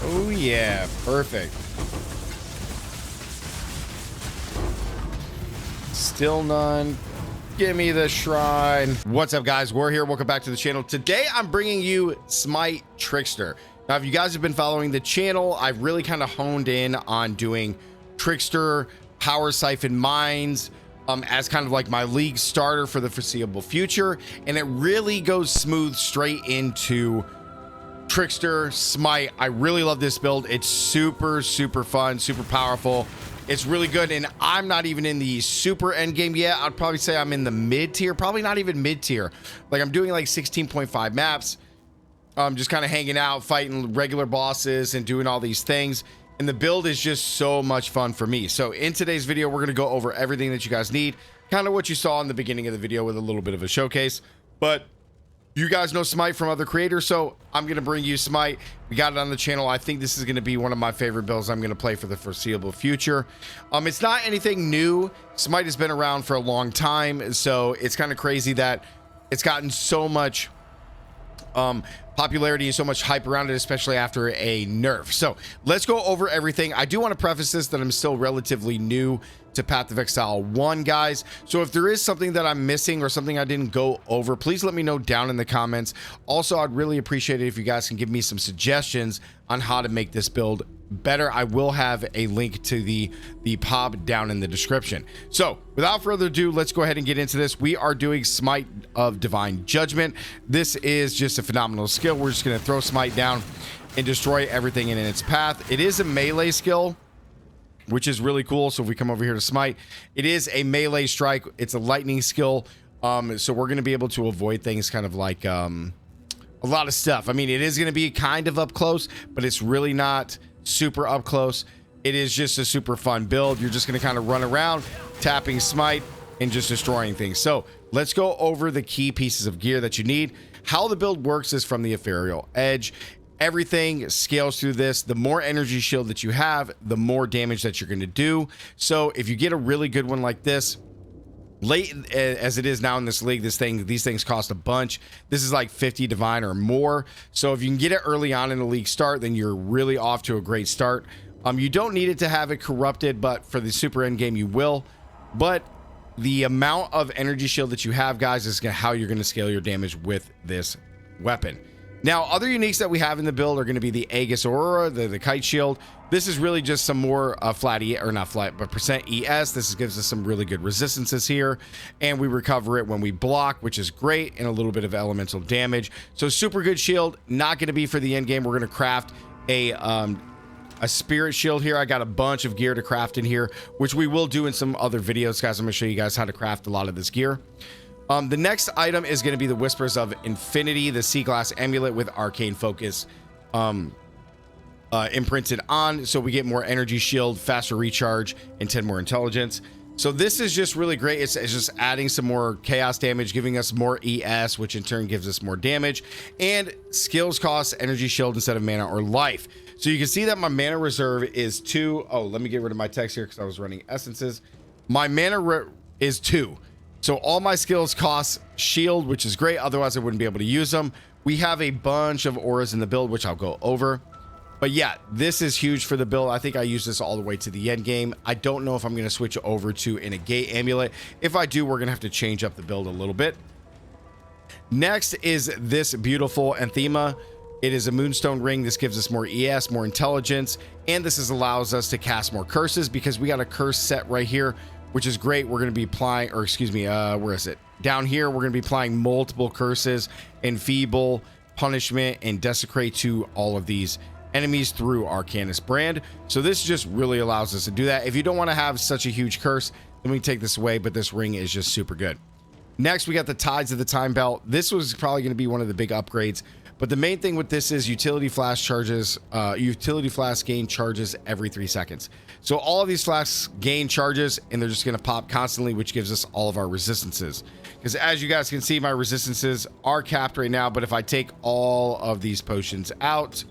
Oh yeah, perfect. Still none. Give me the shrine. What's up, guys? We're here. Welcome back to the channel. Today, I'm bringing you Smite Trickster. Now, if you guys have been following the channel, I've really kind of honed in on doing Trickster, Power Siphon Mines, as kind of like my league starter for the foreseeable future. And it really goes smooth straight into Trickster, Smite. I really love this build. It's super fun, super powerful. It's really good, and I'm not even in the super end game yet. I'd probably say I'm in the mid tier, probably not even mid tier. Like, I'm doing like 16.5 maps. Just kind of hanging out, fighting regular bosses and doing all these things. And the build is just so much fun for me. So in today's video, we're going to go over everything that you guys need. Kind of what you saw in the beginning of the video with a little bit of a showcase. But you guys know Smite from other creators, so I'm going to bring you Smite. We got it on the channel. I think this is going to be one of my favorite builds I'm going to play for the foreseeable future. It's not anything new. Smite has been around for a long time, so it's kind of crazy that it's gotten so much popularity and so much hype around it, especially after a nerf. So let's go over everything. I do want to preface this that I'm still relatively new to Path of Exile 1, guys. So if there is something that I'm missing or something I didn't go over, please let me know down in the comments. Also, I'd really appreciate it if you guys can give me some suggestions on how to make this build better. I will have a link to the pub down in the description. So without further ado, let's go ahead and get into this. We are doing Smite of Divine Judgment. This is just a phenomenal skill. We're just going to throw Smite down and destroy everything in its path. It is a melee skill, which is really cool. So if we come over here to Smite, it is a melee strike. It's a lightning skill. So we're going to be able to avoid things kind of like a lot of stuff. I mean, it is going to be kind of up close, but it's really not super up close. It is just a super fun build. You're just going to kind of run around tapping Smite and just destroying things. So let's go over the key pieces of gear that you need. How the build works is from the Ethereal Edge. Everything scales through this. The more energy shield that you have, the more damage that you're going to do. So if you get a really good one like this, late as it is now in this league, these things cost a bunch. This is like 50 divine or more. So if you can get it early on in the league start, then you're really off to a great start. You don't need it to have it corrupted, but for the super end game you will. But the amount of energy shield that you have, guys, is how you're going to scale your damage with this weapon. Now, other uniques that we have in the build are going to be the Aegis Aurora, the kite shield. This is really just some more flat E, or not flat, but percent ES. This gives us some really good resistances here, and we recover it when we block, which is great, and a little bit of elemental damage. So super good shield. Not going to be for the end game. We're going to craft a spirit shield here. I got a bunch of gear to craft in here, which we will do in some other videos, guys. I'm going to show you guys how to craft a lot of this gear. The next item is going to be the Whispers of Infinity, the Sea Glass Amulet with Arcane Focus imprinted on. So we get more energy shield, faster recharge, and 10 more intelligence. So this is just really great. It's just adding some more chaos damage, giving us more ES, which in turn gives us more damage. And skills cost energy shield instead of mana or life. So you can see that my mana reserve is 2. Oh, let me get rid of my text here because I was running essences. My mana is 2. So all my skills cost shield, which is great. Otherwise, I wouldn't be able to use them. We have a bunch of auras in the build, which I'll go over. But yeah, this is huge for the build. I think I use this all the way to the end game. I don't know if I'm going to switch over to a Negate Amulet. If I do, we're going to have to change up the build a little bit. Next is this beautiful Anthema. It is a Moonstone ring. This gives us more ES, more intelligence, and this allows us to cast more curses because we got a curse set right here, which is great. We're going to be applying, or excuse me, where is it? Down here, we're going to be applying multiple curses, Enfeeble, Punishment, and Desecrate to all of these enemies through Arcanus Brand. So this just really allows us to do that. If you don't want to have such a huge curse, then we can take this away, but this ring is just super good. Next, we got the Tides of the Time Belt. This was probably going to be one of the big upgrades, but the main thing with this is utility flash gain charges every 3 seconds. So all of these flasks gain charges, and they're just going to pop constantly, which gives us all of our resistances. Because as you guys can see, my resistances are capped right now, but if I take all of these potions out,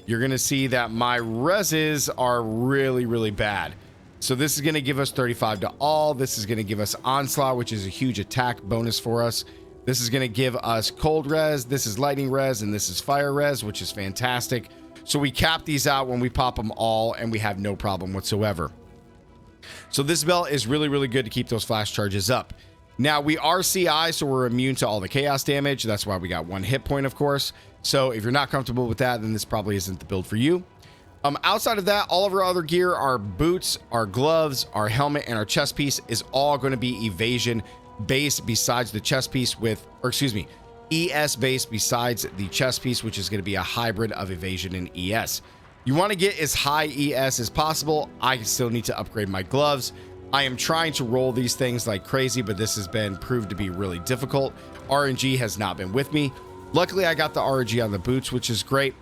you're going to see that my reses are really bad. So this is going to give us 35 to all. This is going to give us Onslaught, which is a huge attack bonus for us. This is going to give us cold res. This is lightning res, and this is fire res, which is fantastic. So we cap these out when we pop them all, and we have no problem whatsoever. So this belt is really, really good to keep those flash charges up. Now, we are CI, so we're immune to all the chaos damage. That's why we got 1 hit point, of course. So if you're not comfortable with that, then this probably isn't the build for you. Outside of that, all of our other gear, our boots, our gloves, our helmet, and our chest piece is all going to be evasion based besides the chest piece ES based besides the chest piece, which is going to be a hybrid of evasion and ES. You want to get as high ES as possible. I still need to upgrade my gloves. I am trying to roll these things like crazy, but this has been proved to be really difficult. RNG has not been with me. Luckily, I got the RNG on the boots, which is great.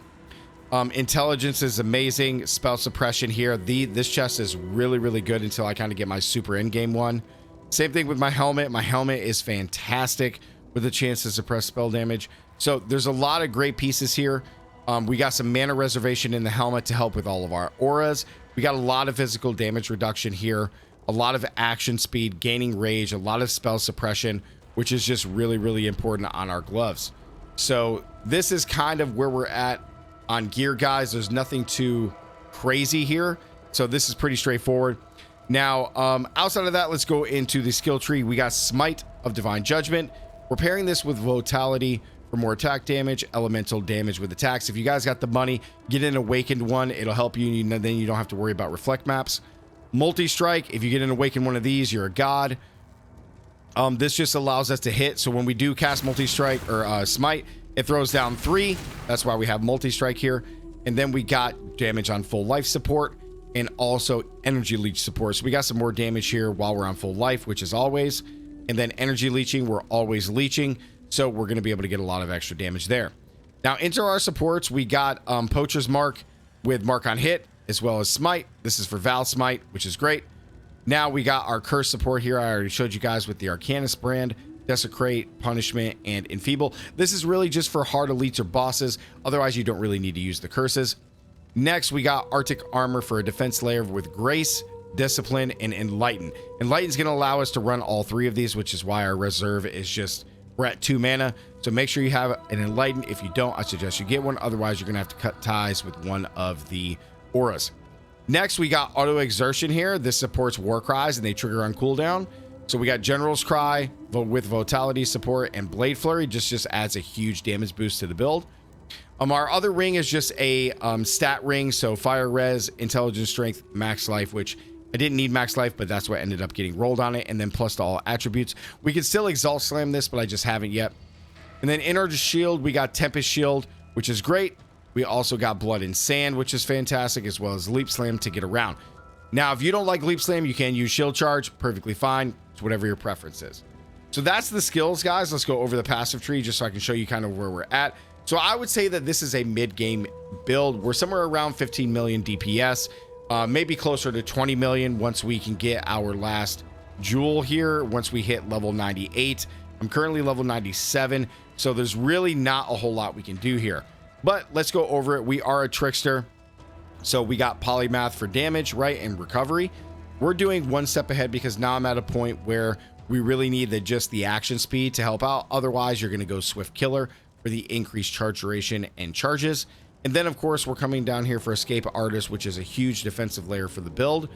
Intelligence is amazing. Spell suppression here. This chest is really, really good until I kind of get my super in-game one. Same thing with my helmet. My helmet is fantastic with a chance to suppress spell damage. So there's a lot of great pieces here. We got some mana reservation in the helmet to help with all of our auras. We got a lot of physical damage reduction here, a lot of action speed, gaining rage, a lot of spell suppression, which is just really, really important on our gloves. So this is kind of where we're at on gear, guys. There's nothing too crazy here. So this is pretty straightforward. Now, outside of that, let's go into the skill tree. We got Smite of Divine Judgment. We're pairing this with Vitality for more attack damage, elemental damage with attacks. If you guys got the money, get an awakened one. It'll help you. Then you don't have to worry about reflect maps. Multi-strike. If you get an awakened one of these, you're a god. This just allows us to hit. So when we do cast multi-strike or smite, it throws down 3. That's why we have multi-strike here. And then we got damage on full life support and also energy leech support. So we got some more damage here while we're on full life, which is always. And then energy leeching, we're always leeching. So we're going to be able to get a lot of extra damage there. Now into our supports, we got Poacher's Mark with Mark on Hit, as well as Smite. This is for Val Smite, which is great. Now we got our curse support here. I already showed you guys with the Arcanus brand, Desecrate, Punishment, and Enfeeble. This is really just for hard elites or bosses. Otherwise, you don't really need to use the curses. Next, we got Arctic Armor for a defense layer with Grace, Discipline, and Enlighten. Enlighten is going to allow us to run all 3 of these, which is why our reserve is just, we're at 2 mana. So make sure you have an Enlighten. If you don't, I suggest you get one. Otherwise, you're going to have to cut ties with one of the auras. Next, we got Auto Exertion here. This supports War Cries and they trigger on cooldown. So we got General's Cry with Vitality support, and Blade Flurry just adds a huge damage boost to the build. Our other ring is just a stat ring. So Fire Res, Intelligence, Strength, Max Life, which I didn't need Max Life, but that's what ended up getting rolled on it. And then plus to all attributes. We can still Exalt Slam this, but I just haven't yet. And then in our shield, we got Tempest Shield, which is great. We also got Blood and Sand, which is fantastic, as well as Leap Slam to get around. Now, if you don't like Leap Slam, you can use Shield Charge. Perfectly fine. It's whatever your preference is. So that's the skills, guys. Let's go over the passive tree just so I can show you kind of where we're at. So I would say that this is a mid-game build. We're somewhere around 15 million DPS, maybe closer to 20 million once we can get our last jewel here, once we hit level 98. I'm currently level 97, so there's really not a whole lot we can do here. But let's go over it. We are a Trickster, so we got Polymath for damage, right, and recovery. We're doing one step ahead because now I'm at a point where we really need just the action speed to help out. Otherwise, you're going to go Swift Killer for the increased charge duration and charges. And then, of course, we're coming down here for Escape Artist, which is a huge defensive layer for the build.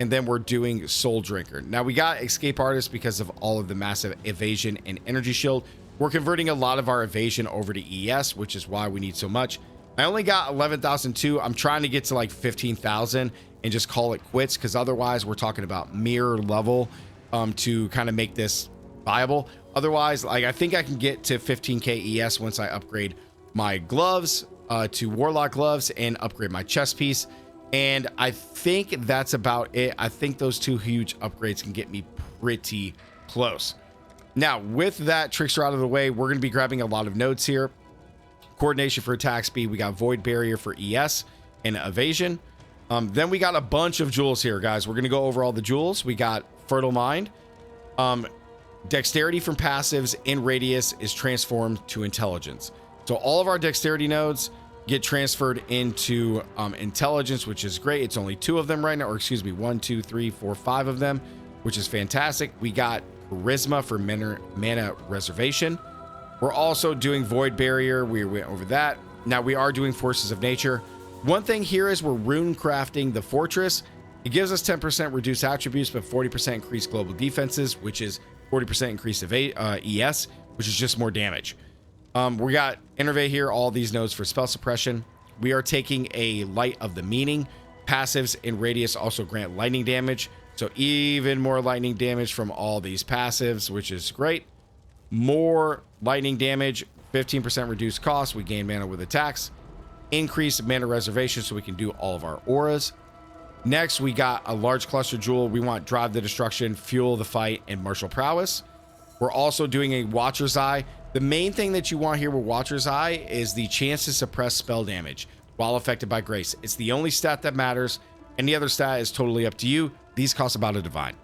And then we're doing Soul Drinker. Now, we got Escape Artist because of all of the massive evasion and energy shield. We're converting a lot of our evasion over to ES, which is why we need so much. I only got 11,002. I'm trying to get to like 15,000 and just call it quits, because otherwise we're talking about mirror level to kind of make this viable. Otherwise, like, I think I can get to 15k ES once I upgrade my gloves to Warlock gloves and upgrade my chest piece. And I think that's about it. I think those 2 huge upgrades can get me pretty close. Now, with that Trickster out of the way, we're going to be grabbing a lot of nodes here. Coordination for attack speed. We got Void Barrier for ES and evasion. Then we got a bunch of jewels here, guys. We're going to go over all the jewels. We got Fertile Mind. Dexterity from passives in radius is transformed to intelligence. So all of our dexterity nodes get transferred into intelligence, which is great. It's only 2 of them right now, or excuse me, 1, 2, 3, 4, 5 of them, which is fantastic. We got Charisma for mana reservation. We're also doing Void Barrier. We went over that. Now we are doing Forces of Nature. One thing here is we're rune crafting the fortress. It gives us 10% reduced attributes, but 40% increased global defenses, which is 40% increase of ES, which is just more damage. We got innervate here, all these nodes for spell suppression. We are taking a light of the meaning. Passives in radius also grant lightning damage, so even more lightning damage from all these passives, which is great. More lightning damage, 15% reduced cost. We gain mana with attacks. Increased mana reservation so we can do all of our auras. Next, we got a large cluster jewel. We want drive the destruction, fuel the fight, and martial prowess. We're also doing a Watcher's Eye. The main thing that you want here with Watcher's Eye is the chance to suppress spell damage while affected by grace. It's the only stat that matters. Any other stat is totally up to you. These cost about a divine.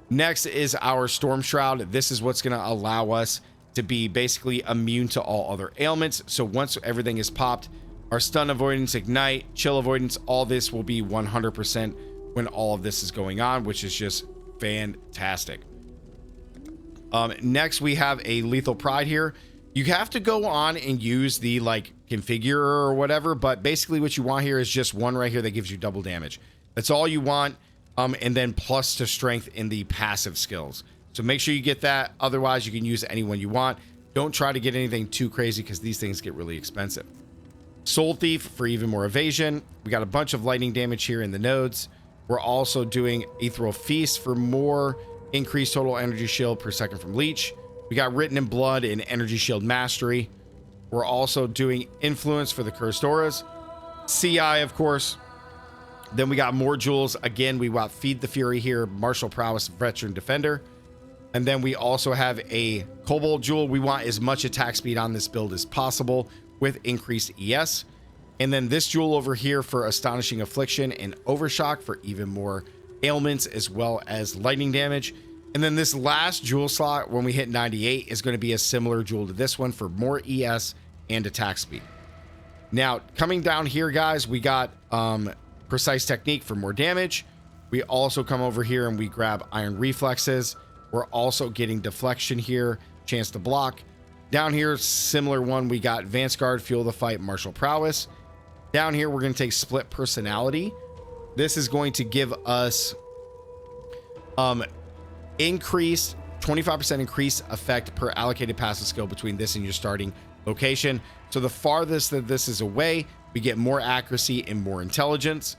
Next is our Storm Shroud. This is what's going to allow us to be basically immune to all other ailments. So once everything is popped, our stun avoidance, ignite, chill avoidance, all this will be 100% when all of this is going on, which is just fantastic. Next, we have a Lethal Pride here. You have to go on and use the like configure or whatever, but basically what you want here is just one right here that gives you double damage. That's all you want. And then plus to strength in the passive skills. So make sure you get that. Otherwise, you can use any one you want. Don't try to get anything too crazy because these things get really expensive. Soul Thief for even more evasion. We got a bunch of lightning damage here in the nodes. We're also doing Ethereal Feast for more increased total energy shield per second from Leech. We got Written in Blood and Energy Shield Mastery. We're also doing Influence for the Cursed Auras. CI, of course. Then we got more jewels. Again, we got Feed the Fury here, Martial Prowess, Veteran Defender. And then we also have a Cobalt Jewel. We want as much attack speed on this build as possible with increased ES. And then this jewel over here for Astonishing Affliction and Overshock for even more ailments as well as lightning damage. And then this last jewel slot when we hit 98 is going to be a similar jewel to this one for more ES and attack speed. Now coming down here, guys, we got Precise Technique for more damage. We also come over here and we grab Iron Reflexes. We're also getting Deflection here, chance to block. Down here, similar one, we got Advanced Guard, Fuel the Fight, Martial Prowess. Down here, we're going to take Split Personality. This is going to give us increased 25% increase effect per allocated passive skill between this and your starting location. So the farthest that this is away, we get more accuracy and more intelligence.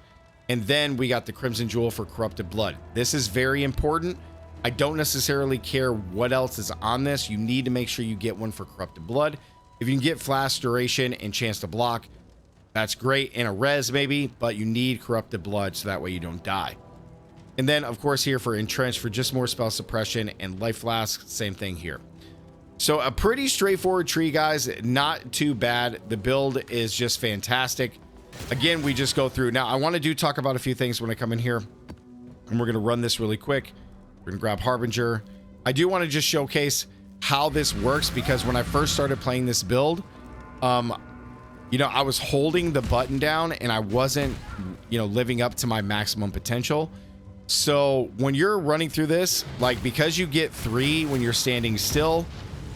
And then we got the Crimson Jewel for Corrupted Blood. This is very important. I don't necessarily care what else is on this. You need to make sure you get one for Corrupted Blood. If you can get Flash Duration and Chance to Block, that's great. And a res maybe, but you need Corrupted Blood so that way you don't die. And then, of course, here for Entrenched for just more spell suppression and Life Flask, same thing here. So a pretty straightforward tree, guys. Not too bad. The build is just fantastic. Again, we just go through. Now, I want to talk about a few things when I come in here. And we're going to run this really quick. We're going to grab Harbinger. I do want to just showcase how this works because when I first started playing this build, you know, I was holding the button down and I wasn't, you know, living up to my maximum potential. So when you're running through this, like because you get 3 when you're standing still,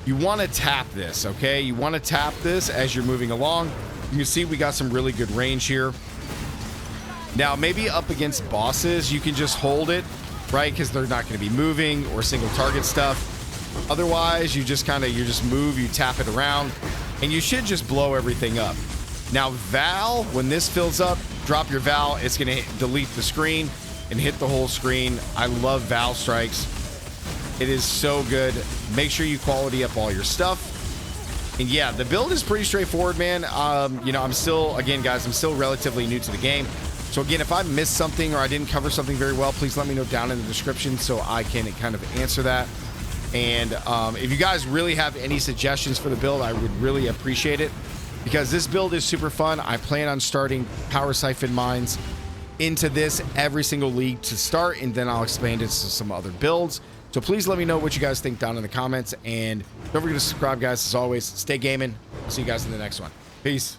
you want to tap this, okay? You want to tap this as you're moving along. You can see we got some really good range here. Now, maybe up against bosses, you can just hold it, right? Because they're not going to be moving or single target stuff. Otherwise, you just move, you tap it around, and you should just blow everything up. Now, Val, when this fills up, drop your Val. It's going to delete the screen and hit the whole screen. I love Val strikes. It is so good. Make sure you quality up all your stuff. And yeah, the build is pretty straightforward, man. You know, I'm still relatively new to the game. So again, if I missed something or I didn't cover something very well, please let me know down in the description so I can kind of answer that. And if you guys really have any suggestions for the build, I would really appreciate it because this build is super fun. I plan on starting Power Siphon Mines into this every single league to start, and then I'll expand it to some other builds. So please let me know what you guys think down in the comments, and don't forget to subscribe, guys. As always, stay gaming. I'll see you guys in the next one. Peace.